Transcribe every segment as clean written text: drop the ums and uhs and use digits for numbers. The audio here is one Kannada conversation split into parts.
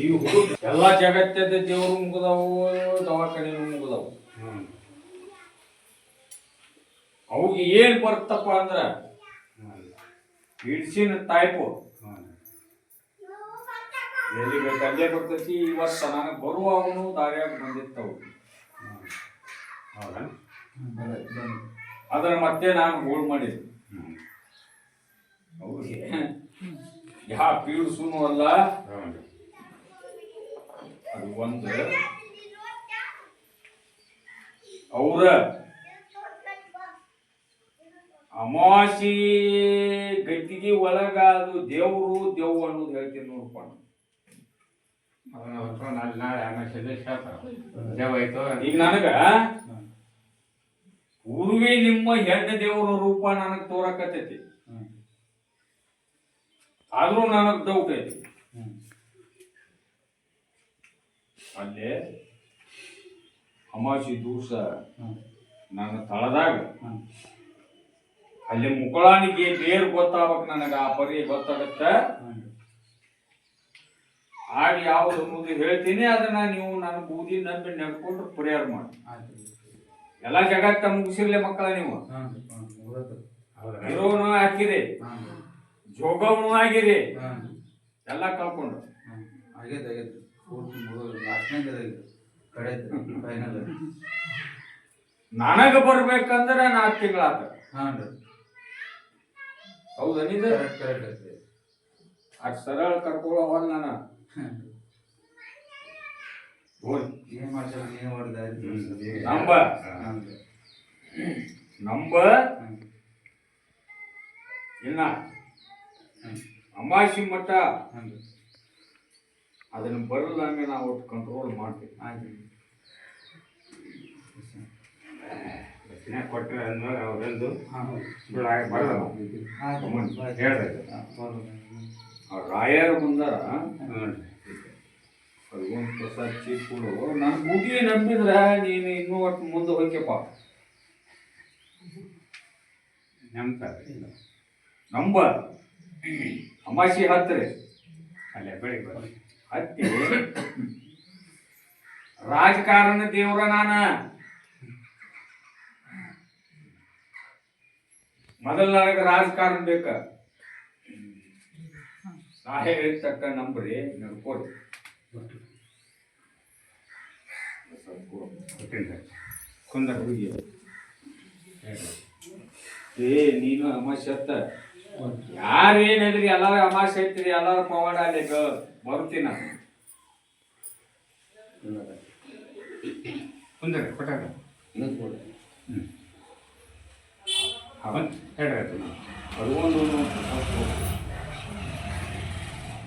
ಈ ಹುಡುಗ ಎಲ್ಲ ಜಗತ್ತದ ದೇವ್ರು ಮುಗಿದವು, ದವಾಖಾನೆ ಮುಗಿದವು. ಅವಿಗೆ ಏನ್ ಬರ್ತಪ್ಪ ಅಂದ್ರ ಮೆಡಿಸಿನ್ ಟೈಪು ಎಲ್ಲಿ ಬೇಕಲ್ಲೇ ಬರ್ತೈತಿ. ಇವತ್ತು ನನಗೆ ಬರುವಾಗನು ದಾರಿಯಾಗ ಬಂದಿತ್ತವು. ಅದನ್ನ ಮತ್ತೆ ನಾನು ಗೋಲ್ ಮಾಡಿದ್ದೆ. ಅವ್ರಿಗೆ ಯಾವ ಪೀಡಿಸುನು ಅಲ್ಲ. ಅದು ಒಂದು ಅವ್ರ ಅಮಾವಾಸಿ ಗಟ್ಟಿಗೆ ಒಳಗ ಅದು ದೇವ್ರು ದೇವ್ ಅನ್ನೋದು ಹೇಳ್ತೀನಿ ನೋಡಪ್ಪ. ಈಗ ನನಗ ಊರ್ವಿ ನಿಮ್ಮ ಹೆಣ್ಣು ದೇವರ ರೂಪ ನನಗ್ ತೋರಕತೈತಿ. ಆದ್ರೂ ನನಗ್ ಡೌಟ್ ಐತಿ. ಅಲ್ಲೇ ಅಮಾವಾಸಿ ದಿವಸ ನನ್ನ ತಳದಾಗ ಅಲ್ಲಿ ಮುಕ್ಕಳಾನಿಗೆ ಬೇರ್ ಗೊತ್ತಾಗಬೇಕು. ನನಗ ಆ ಪರಿ ಗೊತ್ತಾಗತ್ತ. ಆಗ ಯಾವ್ದು ಅನ್ನೋದು ಹೇಳ್ತೀನಿ. ಅದನ್ನ ನೀವು ನನ್ನ ಬೂದಿ ನಂಬಿ ನಡ್ಕೊಂಡು ಪರಿಹಾರ ಮಾಡಿ. ಎಲ್ಲ ಜಗತ್ತ ಮುಗಿಸಿರ್ಲಿ ಮಕ್ಕಳ. ನೀವು ಇರೋನು ಹಾಕಿರಿ, ಜೋಗವನು ಆಗಿರಿ, ಎಲ್ಲ ಕಳ್ಕೊಂಡು ನನಗ ಬರ್ಬೇಕಂದ್ರೆ 4 ತಿಂಗಳಾತ. ಹೌದನಿದ ಅದ್ ಸರಳ ಕರ್ಕೊಳ್ಳೋವಲ್ಲ. ನಾನು ನಂಬ ಇನ್ನ ಅಮಾಸಿ ಮಟ್ಟ ಅದನ್ನ ಬರದಂಗೆ ನಾವು ಕಂಟ್ರೋಲ್ ಮಾಡ್ತೀವಿ. ಕೊಟ್ಟರೆ ಅಂದ್ರೆ ಅವರೆಂದು ರಾಯರು ಬಂದಾರ. ಅದೊಂದು ಪ್ರಸಾದ್ ಚೀಟ್ಗಳು ನನ್ನ ಬುಗಿ ನಂಬಿದ್ರ ನೀನು ಇನ್ನೂ ಒಟ್ಟು ಮುಂದೆ ಹೋಗ್ಯಪ್ಪ. ನಂಬ ಅಮಾಸಿ ಹತ್ತರಿ ಅಲ್ಲೇ ಬೆಳಿಗ್ಗೆ ಹತ್ತಿ ರಾಜಕಾರಣ ದೇವ್ರ. ನಾನ ಮೊದಲ ನನಗೆ ರಾಜಕಾರಣ ಬೇಕ. ನಾ ಹೇಳಿದ ತಕ್ಕ ನಂಬ್ರಿ, ನಡ್ಕೊಡಿ. ಕುಂದ ಹುಡುಗಿ ನೀನು ಅಮಾಸೆ ಹತ್ತ ಯಾರೇನಿದ್ರಿ ಎಲ್ಲಾರು ಅಮಾಸೆ ಐತ್ರಿ, ಎಲ್ಲಾರು ಪವಾಡ ಅಲ್ಲಿ ಬರ್ತೀನಿ ನಾನು. ಕುಂದ ಕೊಟ್ಟಾಗ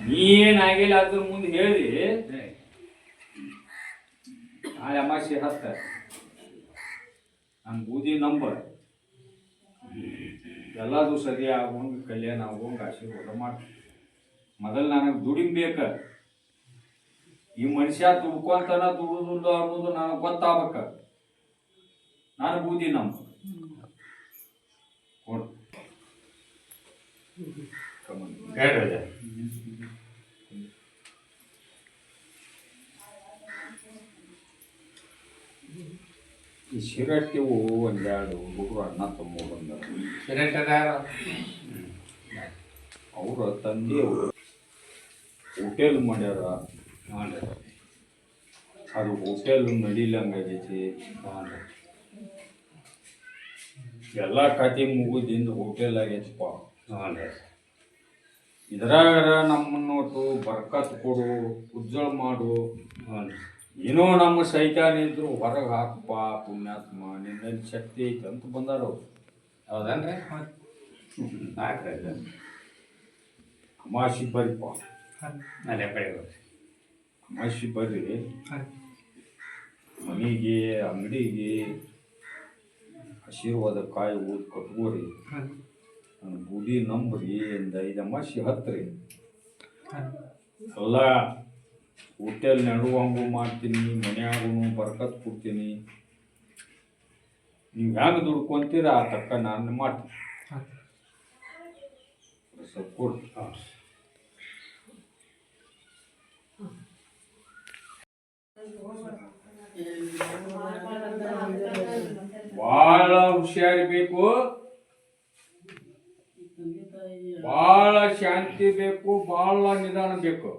ನೀನಾಗಿಲ್ಲ ಅದ್ರ ಮುಂದೆ ಹೇಳಿ ಆ ಅಮಾಸೆ ಹತ್ತ ನನ್ನ ಬೂದಿ ನಂಬರ್ ಎಲ್ಲದು ಸರಿ ಆಗೋಂಗ ಕಲ್ಯಾಣ ಆಗೋಂಗ ಆಶೀರ್ವಾದ ಮಾಡ್ತೀನಿ. ಮೊದಲು ನನಗೆ ದುಡಿಬೇಕ. ಈ ಮನುಷ್ಯ ದುಡ್ಕೊಂತನ ದುಡುದಿಲ್ಲ ಅನ್ನೋದು ನನಗೆ ಗೊತ್ತಾಗಬೇಕ. ನಾನು ಬೂದಿ ನಂಬರ್ ಈ ಶಿರಟ್ಟಿವು ಒಂದೆರಡು ಹುಡುಗರು ಅಣ್ಣ ತಮ್ಮ ಬಂದಾರ. ಅವರ ತಂದೆಯವರು ಹೋಟೆಲ್ ಮಾಡ್ಯಾರ. ಅದು ಹೋಟೆಲ್ ನಡಿಲಂಗೈತಿ. ಎಲ್ಲ ಕತೆ ಮುಗಿದಿಂದ ಹೋಟೆಲ್ ಆಗೈತಪ್ಪ. ಇದ್ರಾಗ ನಮ್ಮನ್ನೊಟ್ಟು ಬರ್ಕತ್ ಕೊಡು, ಉಜ್ಜಳ ಮಾಡು, ಏನೋ ನಮ್ಮ ಸೈತಾನ ಇದ್ರು ಹೊರಗೆ ಹಾಕಪ್ಪ ಪುಣ್ಯಾತ್ಮ, ನಿನ್ನಲ್ಲಿ ಶಕ್ತಿ ಐತೆ ಅಂತ ಬಂದಾರ ಅವ್ರು. ಹೌದನ್ರಿ? ಅಮಾಸಿ ಬರ್ರಿಪ್ಪ, ಅಮಾಸಿ ಬರ್ರಿ. ಮನೆಗೆ ಅಂಗಡಿಗೆ ಆಶೀರ್ವಾದ ಕಾಯಿ ಊದ್ ಕಟ್ಕೋರಿ. ನನ್ನ ಬೂದಿ ನಂಬ್ರಿ. ಒಂದು 5 ಅಮಾಸಿ ಹತ್ರಿ. ಎಲ್ಲ ಹೋಟೆಲ್ ನಡುವಂಗೂ ಮಾಡ್ತೀನಿ, ಮನ್ಯಾಗೂ ಬರ್ಕತ್ ಕೊಡ್ತೀನಿ. ನೀವು ಹೆಂಗೆ ದುಡ್ಕೊಂತೀರ ಆ ತಕ್ಕ ನಾನು ಮಾಡ್ತೀನಿ. ಸ್ವಲ್ಪ ಕೊಡ್ತೀನಿ. ಬೇಕು, ಬಹಳ ಶಾಂತಿ ಬೇಕು, ಬಹಳ ನಿಧಾನ ಬೇಕು.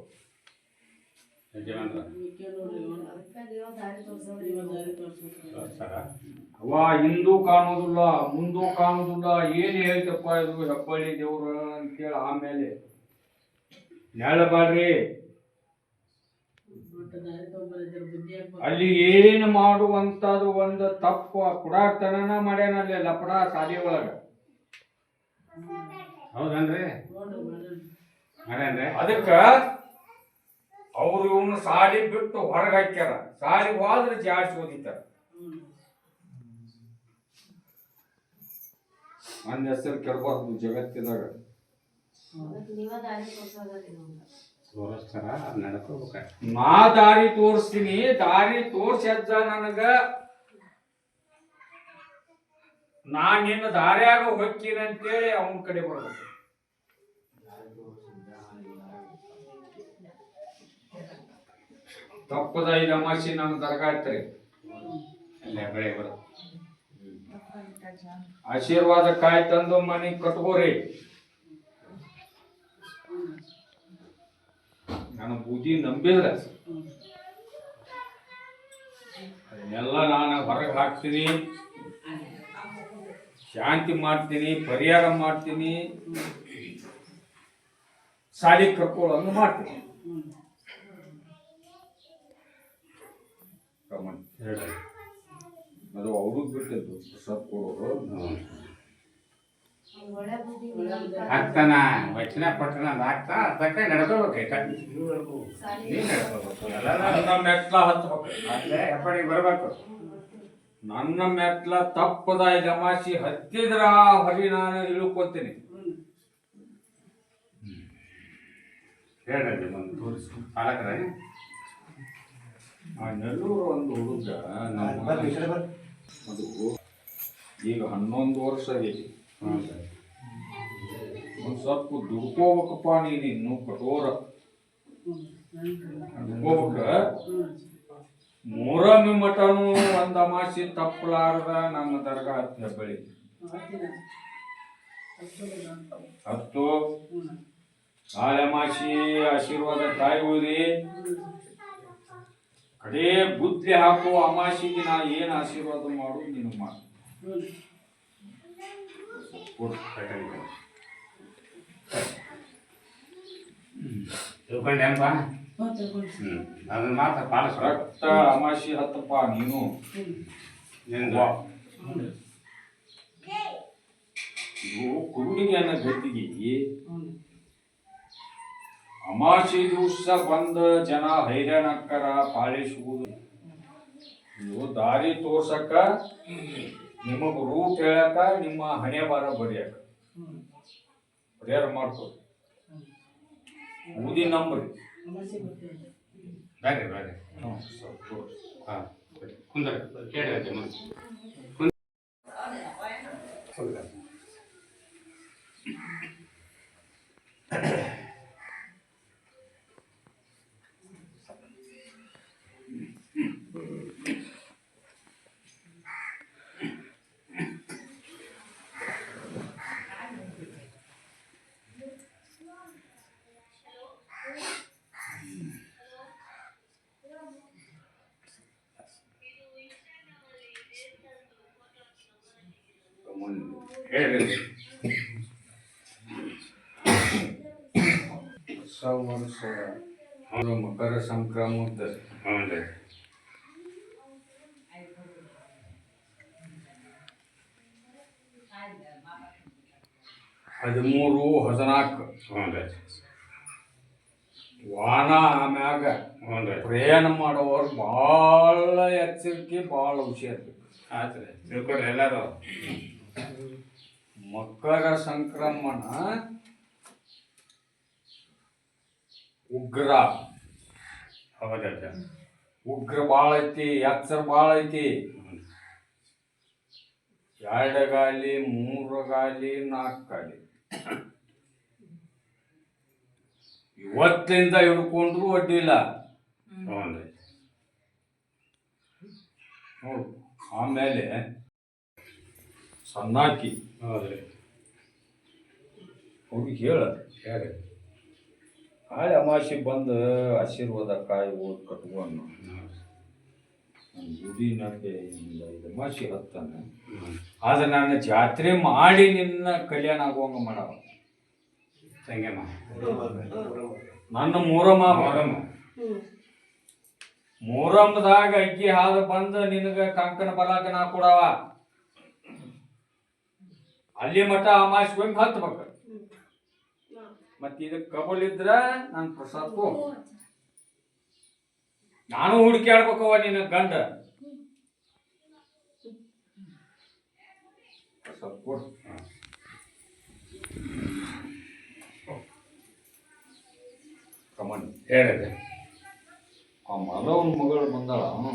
ಅವ ಹಿಂದೂ ಕಾಣೋದಿಲ್ಲ, ಮುಂದೂ ಕಾಣೋದಿಲ್ಲ, ಏನ್ ಹೇಳ್ತಪ್ಪ ಇದು ಹೆಬ್ಬಳ್ಳಿ ದೇವ್ರ ಅಂತೇಳಿ ಆಮೇಲೆ ನೆಳಬಾಡ್ರಿ. ಅಲ್ಲಿ ಏನ್ ಮಾಡುವಂತದು ಒಂದು ತಪ್ಪು ಕುಡಾಕ್ತನ ಮಾಡ್ಯಾನಲ್ಲಿ ಲಪಡ ಸಾಲಿ ಒಳಗ. ಹೌದನ್ರಿ? ಅದಕ್ಕ ಅವ್ರು ಇವನು ಸಾಲಿ ಬಿಟ್ಟು ಹೊರಗೆ ಹಾಕ್ಯಾರ. ಸಾಲಿ ಹೋದ್ರೆ ಜಾಸ್ತಿ ಓದಿತಾರ. ನನ್ನ ಹೆಸರು ಕೆಡಬಾರ್ದು ಜಗತ್ತಿದಾಗ. ನಾ ದಾರಿ ತೋರಿಸ್ತೀನಿ, ದಾರಿ ತೋರ್ಸಜ್ಜ ನನಗ. ನಾ ನಿನ್ನ ದಾರ್ಯಾಗ ಹೊಕ್ಕಿನ ಅಂತೇಳಿ ಅವನ ಕಡೆ ಬರ್ಬೇಕು. ತಪ್ಪದ ಐದು ಅಮಾಸಿ ನನ್ನ ದರ್ಗಾ ಹತ್ರಿ ಆಶೀರ್ವಾದ ಕಾಯಿ ತಂದು ಮನೆ ಕಟ್ಕೋರಿ. ನನ್ನ ಬುದ್ಧಿ ನಂಬಿದ್ರೆ ಅದನ್ನೆಲ್ಲ ನಾನು ಹೊರಗೆ ಹಾಕ್ತೀನಿ, ಶಾಂತಿ ಮಾಡ್ತೀನಿ, ಪರಿಹಾರ ಮಾಡ್ತೀನಿ, ಸಾಲಿ ಕರ್ಕೊಳ್ಳೋಂಗ ಮಾಡ್ತೀನಿ. ಅದು ಅವ್ರಿಗೆ ಬಿಟ್ಟಿದ್ದು ಪ್ರಸಾದ್ ಕೊಡೋರು. ಆಗ್ತಾನ ವಚನ ಪಟ್ಟಣ ಆಗ್ತಾ ಅದಕ್ಕೆ ನಡ್ಕೋಬೇಕೈತ. ನನ್ನ ಮೆಟ್ಲ ಹತ್ಬೇಕು, ಹೆಬ್ಬಡಿ ಬರ್ಬೇಕು. ನನ್ನ ಮೆಟ್ಲ ತಪ್ಪದ ಜಮಾಸಿ ಹತ್ತಿದ್ರ ಹೊರಿ ನಾನು ಇಳ್ಕೊತೀನಿ. ಹೇಳ್ರಿ ಒಂದು ತೋರಿಸಿ ಪಾಲಕರ. ಆ ನೆಲ್ಲೂರು ಒಂದು ಹುಡುಗ ಅದು ಈಗ 11 ವರ್ಷ ಆಗೈತಿ. ಒಂದು ಸ್ವಲ್ಪ ದುಡ್ಕೋಬೇಕಪ್ಪ, ನೀನು ಇನ್ನೂ ಕಠೋರ ದುಡ್ಕೋಬೇಕ. ಮೂರಮ್ಮಿ ಮಠನು ಒಂದು ಅಮಾಸಿ ತಪ್ಪಲಾರ್ದ ನಮ್ಮ ದರ್ಗಾ ಹತ್ತಿ ಹೆಬ್ಬಳ್ಳಿ ಹತ್ತು ನಾಳೆ ಅಮಾಸಿ ಆಶೀರ್ವಾದ ಕಾಯಿ ಹೋದ್ರಿ. ಕಡೇ ಬುದ್ಧಿ ಹಾಕುವ ಅಮಾಸಿಗೆ ನಾ ಏನು ಆಶೀರ್ವಾದ ಮಾಡು ನೀನು ಮಾಡು. ಅದನ್ನ ಮಾತ್ರ ಪಾಲಿಸ. ರಕ್ತ ಅಮಾಸಿ ಹತ್ತಪ್ಪ ನೀನು. ಇದು ಕುರುಡಿಗೆ ಅನ್ನೋ ಗತಿಗೆ ಅಮಾಸಿ ದಿವಸ ಬಂದ ಜನ ಹೈರಾಣಕ್ಕರ ಪಾಲಿಸುವುದು. ಇದು ದಾರಿ ತೋರ್ಸಕ್ಕ, ನಿಮಗ ರೂಟ್ ಹೇಳಕ, ನಿಮ್ಮ ಹಣೆ ಬಾರ ಬಡಿಯಾಕ ಪರಿಹಾರ ಮಾಡ್ಕೊ. ಊದಿ ನಂಬ್ರಿ. ಬರ್ರಿ ಬರ್ರಿ. ಹಾಂ ಕುಂದ್ರ ಕೇಳಿ ಹೇಳ್ರಿ. ವರ್ಷ ಮಕರ ಸಂಕ್ರಮದ 13-14 ವಾಹನ ಆಮ್ಯಾಗ ಪ್ರಯಾಣ ಮಾಡೋರು ಭಾಳ ಎಚ್ಚರಿಕೆ, ಭಾಳ ಹುಷಾರ್ ಆತ್ರಿ. ತಿಳ್ಕೊಡ್ರಿ ಎಲ್ಲರೂ. ಮಕರ ಸಂಕ್ರಮಣ ಉಗ್ರ. ಹೌದಾ? ಉಗ್ರ ಭಾಳ ಐತಿ, ಎಚ್ಚರ ಭಾಳ ಐತಿ. 2 ಗಾಲಿ 3 ಗಾಲಿ 4 ಗಾಲಿ ಇವತ್ತಿಂದ ಹಿಡ್ಕೊಂಡ್ರು ಅಡ್ಡಿಲ್ಲ. ನೋಡು ಆಮೇಲೆ ಸಣ್ಣಾಕಿ ಹೌದ್ರಿ ಅವ್ರಿಗೆ ಹೇಳ ಹೇಳಿ ನಾಳೆ ಅಮಾವಾಸ್ಯೆ ಬಂದು ಆಶೀರ್ವಾದ ಕಾಯಿ ಓದ್ ಕಟ್ಕೊಂಡು ನನ್ನ ಗುಡಿ ನನಗೆ ಇದು ಅಮಾವಾಸ್ಯೆ ಹತ್ತಾನೆ ಆದ್ರೆ ನಾನು ಜಾತ್ರೆ ಮಾಡಿ ನಿನ್ನ ಕಲ್ಯಾಣ ಆಗುವಂಗ ಮಾಡವ ಸಂಗಮ ನನ್ನ ಮೂರಮ್ಮ ಮೊಹರಂ ಮೂರಮ್ಮದಾಗ ಅಕ್ಕಿ ಹಾಲು ಬಂದು ನಿನಗ ಕಂಕಣ ಬಲಾಕ ನಾ ಕೊಡವ ಅಲ್ಲಿ ಮಠ ಅಮಾವಾಸ್ಯೆ ಹೋಗಿ ಹತ್ಬೇಕು ಮತ್ತೆ ಇದಕ್ಕೆ ಕಬಲ್ ಇದ್ರ ನಾನು ಪ್ರಸಾದ ನಾನು ಹುಡುಕ್ಯಾಡ್ಬೇಕವ ನಿನ್ನ ಗಂಡ ಪ್ರಸಾದ ಕೊಡು ಕಮನ್ ಹೇಳಿದೆ ಆ ಮಲವನ ಮಗಳು ಬಂದಾಳ ಹ್ಞೂ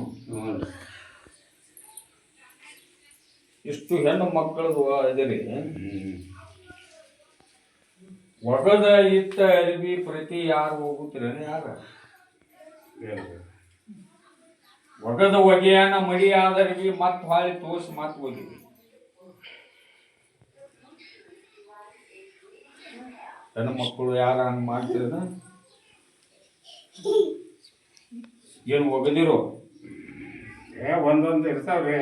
ಇಷ್ಟು ಹೆಣ್ಣು ಮಕ್ಕಳದು ಇದರಿ ಹ್ಞೂ ಒಗದ ಇತ್ತ ಅರಿವಿ ಪ್ರತಿ ಯಾರು ಹೋಗುತ್ತೀರೇನೆ ಯಾರ ಹೇಳಿದೆ ಒಗದ ಒಗೆಯನ ಮಡಿ ಆದರ್ವಿ ಮತ್ ಹಾಳಿ ತೋರ್ಸಿ ಮತ್ ಒಗಿವಿ ಹೆಣ್ಣು ಮಕ್ಕಳು ಯಾರ ಹಂಗ ಮಾಡ್ತೀರ ಏನು ಒಗದಿರೋ ಒಂದೊಂದು ಇರ್ತಾವ್ರಿ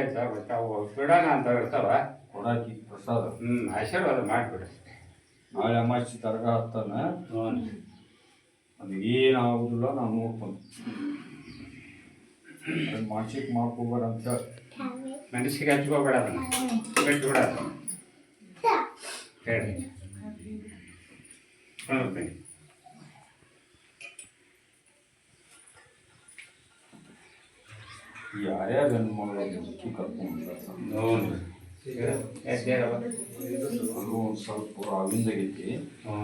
ಅವು ಬಿಡೋಣ ಅಂತ ಇರ್ತಾವ ಕೊಡಾಕಿ ಪ್ರಸಾದ ಆಶೀರ್ವಾದ ಮಾಡಿಬಿಡ್ರಿ ನಾಳೆ ಅಮಾವಾಸ್ಯೆ ತರಗ ಹತ್ತಾನ ಹ್ಞೂ ಅದು ಏನಾಗುದಿಲ್ಲ ನಾವು ನೋಡ್ಕೊಂಡು ಮಾನಸಿಕ ಮಾಡ್ಕೋಬೇಡ ಅಂತ ಮನಸ್ಸಿಗೆ ಹಚ್ಕೋಬೇಡ ಅದನ್ನು ಬಿಟ್ಟು ಬಿಡೋದು ಹೇಳಿ ಹ್ಞೂ ಯಾರ್ಯಾರು ಹೆಣ್ಣು ಮಗಳು ಮುಕ್ಕಿ ಕರ್ಕೊಂಡು ಹ್ಞೂ ಎಷ್ಟು ಹೇಳವ ಅದು ಒಂದು ಸ್ವಲ್ಪ ಅವಿಂದಾಗೈತಿ ಹ್ಞೂ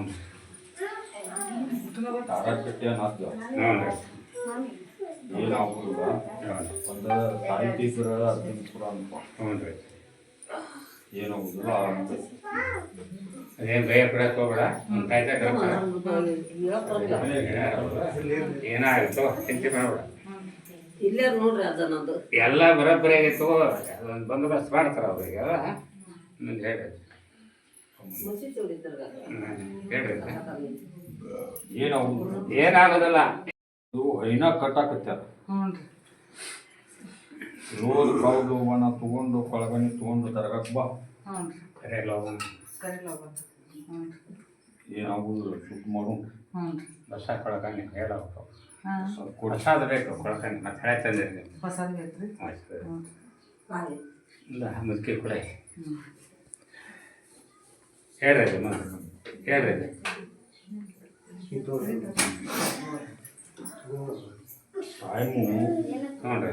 ದಾರ ಕಟ್ಟಿ ಅನ್ನೋದು ಹ್ಞೂ ರೀ ಏನಾಗುದಿಲ್ಲ ಒಂದು ತಾಯಿ ಟೀಚರ್ ಅರ್ಜುನ್ ಪುರ ಅಂತ ಹ್ಞೂ ರೀ ಏನಾಗುದಿಲ್ಲ ಆರಾಮ ಅದೇನು ಭಯ ಬಿಡಕ್ಕೆ ಹೋಗ್ಬೇಡ ಕಾಯ್ತಾ ಏನಾಗುತ್ತೋ ಚಿಂತೆ ಮಾಡಬೇಡ ಇಲ್ಲೇ ನೋಡ್ರಿ ಅದನ್ನೊಂದು ಎಲ್ಲ ಬರೋಬ್ಬರಿ ಆಗಿತ್ತು ಅದೊಂದು ಬಂದೋಬಸ್ತ್ ಮಾಡ್ತಾರೆ ಅವ್ರಿಗೆ ಮುಂದೆ ಹೇಳಿ ಮುಸಿ ತೊಳಿತಾರ ಹೇಳ್ರಿ ಏನಾಗುದಿಲ್ಲ ಏನಾಗೋದಿಲ್ಲ ಅದು ಹೈನ ಕಟ್ಟಾಕತ್ಯಾರ ರೋಡ್ ಕಾವ್ದು ಮನ ತಗೊಂಡು ಕೊಳಗನಿ ತಗೊಂಡು ತರಗಕ್ ಬಾ ಕರೆಯಲ್ಲ ಏನಾಗುದಿಲ್ಲ ಸುಟ್ಟು ಮಾಡು ಬಸ್ ಹಾಕೊಳಕನಿ ಹೇಳಬೇಕು ಪ್ರಸಾದ ಬೇಕು ಕೊಳಕನಿ ಮತ್ತೆ ಹಳೆ ತಂದಿರಿ ಇಲ್ಲ ಮುದುಕಿ ಕೂಡ ಹೇಳ್ರಿ ಹೇಳ್ರಿ ಟೈಮು ಹ್ಞೂ ರೀ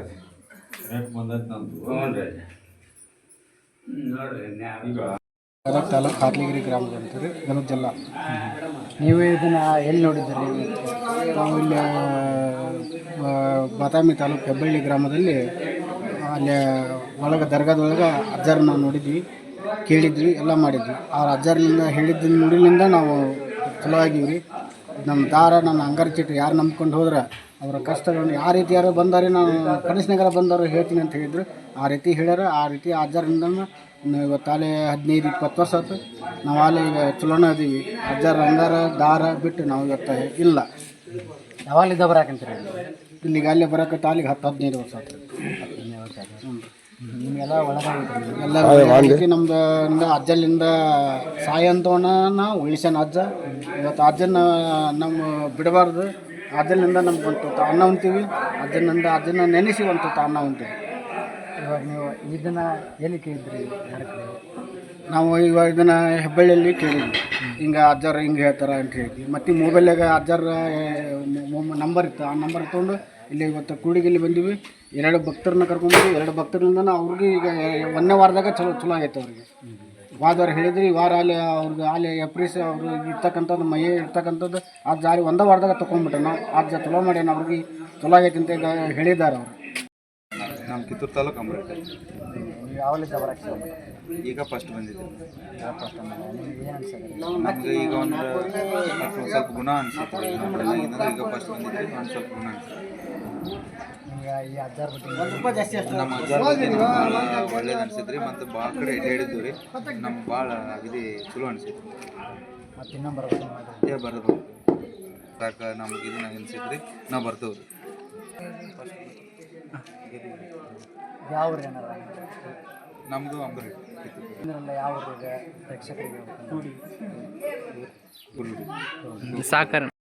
ಕರೆಕ್ಟ್ ಬಂದೈತೆ ನಂದು ಹ್ಞೂ ರೀ ನೋಡ್ರಿ ಈಗ ಗದಗ ತಾಲೂಕು ಹಾರ್ಲಿಗಿರಿ ಗ್ರಾಮದ ಅಂತಾರೆ ಗದಗ ಜಿಲ್ಲಾ. ನೀವು ಇದನ್ನು ಎಲ್ಲಿ ನೋಡಿದ್ದೀರಿ? ನಾವು ಇಲ್ಲಿ ಬಾದಾಮಿ ತಾಲೂಕು ಹೆಬ್ಬಳ್ಳಿ ಗ್ರಾಮದಲ್ಲಿ ಅಲ್ಲಿ ಒಳಗೆ ದರ್ಗಾದೊಳಗೆ ಅಜ್ಜಾರನ್ನ ನೋಡಿದ್ವಿ, ಕೇಳಿದ್ವಿ, ಎಲ್ಲ ಮಾಡಿದ್ವಿ. ಆ ಅಜ್ಜಾರನಿಂದ ಹೇಳಿದ್ದ ನುಡಿಲಿಂದ ನಾವು ಚಲೋ ಆಗಿವ್ರಿ. ನಮ್ಮ ದಾರ ನನ್ನ ಅಂಗಾರ ಚೀಟಿ ಯಾರು ನಂಬ್ಕೊಂಡು ಹೋದ್ರೆ ಅವರ ಕಷ್ಟಗಳನ್ನು ಯಾವ ರೀತಿ ಯಾರು ಬಂದಾರೆ ನಾನು ಕನಸಿನಾಗಾರ ಬಂದವರು ಹೇಳ್ತೀನಿ ಅಂತ ಹೇಳಿದ್ರು. ಆ ರೀತಿ ಹೇಳ್ಯಾರ. ಆ ರೀತಿ ಅಜ್ಜಾರಿಂದ ಇವತ್ತು ಅಲ್ಲೇ 15-20 ವರ್ಷ ಆಯ್ತು. ನಾವು ಅಲ್ಲಿ ಈಗ ಚಲೋನ ಅದೀವಿ. ಅಜ್ಜಾರ ಅಂಗಾರ ದಾರ ಬಿಟ್ಟು ನಾವು ಇವತ್ತು ಇಲ್ಲ. ಯಾವಾಗಲಿದ್ದ ಬರಾಕಂತೀರಿ ಇಲ್ಲಿಗೆ? ಅಲ್ಲೇ ಬರೋಕತ್ತ ಅಲ್ಲಿಗೆ 10-15 ವರ್ಷ ಆಯ್ತು. ನಿಮಗೆಲ್ಲ ಒಳಗಾಗಿತ್ತು ಎಲ್ಲ ನಮ್ದು ಅಜ್ಜಲ್ಲಿಂದ ಸಾಯಂತವನ್ನ ನಾವು ಉಳಿಸ್ಯಾನ ಅಜ್ಜ. ಇವತ್ತು ಅಜ್ಜನ ನಮ್ಮ ಬಿಡಬಾರ್ದು. ಅಜ್ಜನಿಂದ ನಮ್ಗೆ ಒಂದು ತುತ್ತ ಅನ್ನ ಉಣ್ತೀವಿ, ಅಜ್ಜನ ನೆನೆಸಿ ಒಂದು ತುತ್ತ ಅನ್ನ ಉಣ್ತೀವಿ. ಇವಾಗ ನೀವು ಇದನ್ನು ಎಲ್ಲಿ ಕೇಳಿದ್ರಿ? ನಾವು ಇವಾಗ ಇದನ್ನು ಹೆಬ್ಬಳ್ಳಿಯಲ್ಲಿ ಕೇಳಿದ್ವಿ. ಹಿಂಗೆ ಅಜ್ಜಾರು ಹಿಂಗೆ ಹೇಳ್ತಾರೆ ಅಂತ ಹೇಳಿದ್ವಿ. ಮತ್ತು ಮೊಬೈಲಾಗ ಅಜ್ಜಾರ ನಂಬರ್ ಇತ್ತು. ಆ ನಂಬರ್ ತೊಗೊಂಡು ಇಲ್ಲಿ ಇವತ್ತು ಕೂಡಿಗೆಲ್ಲಿ ಬಂದೀವಿ. 2 ಭಕ್ತರನ್ನ ಕರ್ಕೊಂಡ್ಬಂದು 2 ಭಕ್ತರಿಂದ ಅವ್ರಿಗೆ ಈಗ 1ನೇ ವಾರದಾಗ ಚಲೋ ಆಗೈತೆ ಅವ್ರಿಗೆ. ವಾರ ಹೇಳಿದ್ರಿ. ಈ ವಾರ ಅಲ್ಲಿ ಅವ್ರಿಗೆ ಅಲ್ಲಿ ಎಪ್ರಿಸ್ ಅವ್ರು ಇರ್ತಕ್ಕಂಥದ್ದು ಮೈ ಇರ್ತಕ್ಕಂಥದ್ದು ಆ ಜಾರಿ 1 ವಾರದಾಗ ತೊಗೊಂಡ್ಬಿಟ್ರೆ ನಾವು ಅಜ್ಜ ಚಲೋ ಮಾಡ್ಯಾನ, ಅವ್ರಿಗೆ ಚಲೋ ಆಗೈತೆ ಅಂತ ಈಗ ಹೇಳಿದ್ದಾರೆ ಅವರು. ನಮ್ಮ ಕಿತ್ತೂರು ತಾಲೂಕು ಅಮೃತ. ಯಾವಲ್ಲಿದ್ದ ಬರೋಕ್ಕೆ ಈಗ ಫಸ್ಟ್ ಬಂದಿದ್ದೆ. ನಮಗೆ ಈಗ ಒಂದು ಸ್ವಲ್ಪ ಗುಣ ಅನಿಸುತ್ತೆ. ನಮ್ಮ ಕಡೆಯಿಂದ ಈಗ ಫಸ್ಟ್ ಬಂದಿದ್ದೆ, ಒಂದು ಸ್ವಲ್ಪ ಗುಣ ಅನಿಸುತ್ತೆ. ಒಂದು ರೂಪಾಯಿ ಜಾಸ್ತಿ ಅಷ್ಟು ನಮ್ಮ ಅಜ್ಜಾರ್ ಬಗ್ಗೆ ನಮ್ಗೆ ಭಾಳ ಒಳ್ಳೇದು ಅನ್ಸಿದ್ರಿ ಮತ್ತು ಭಾಳ ಕಡೆ ಹೇಳಿದ್ವಿ ರೀ ನಮ್ಗೆ ಭಾಳ ಇದು ಚಲೋ ಅನ್ಸಿತ್ತು ಮತ್ತು ಇನ್ನೊಂದು ಬರೋದು ಬರೋದು ಸಾಕು ನಮ್ಗೆ ಇದು ಅನ್ಸಿದ್ರಿ ನಾವು ಬರ್ತೇವೆ ಯಾವ ಊರು ಏನಾರ ನಮ್ಮದು ಅಂಬರಿ ಇದರಲ್ಲ ಯಾವ ಊರಿಗೆ ಪ್ರೇಕ್ಷಕರಿಗೆ ಗುರುಡಿ ಸಾಕಾರ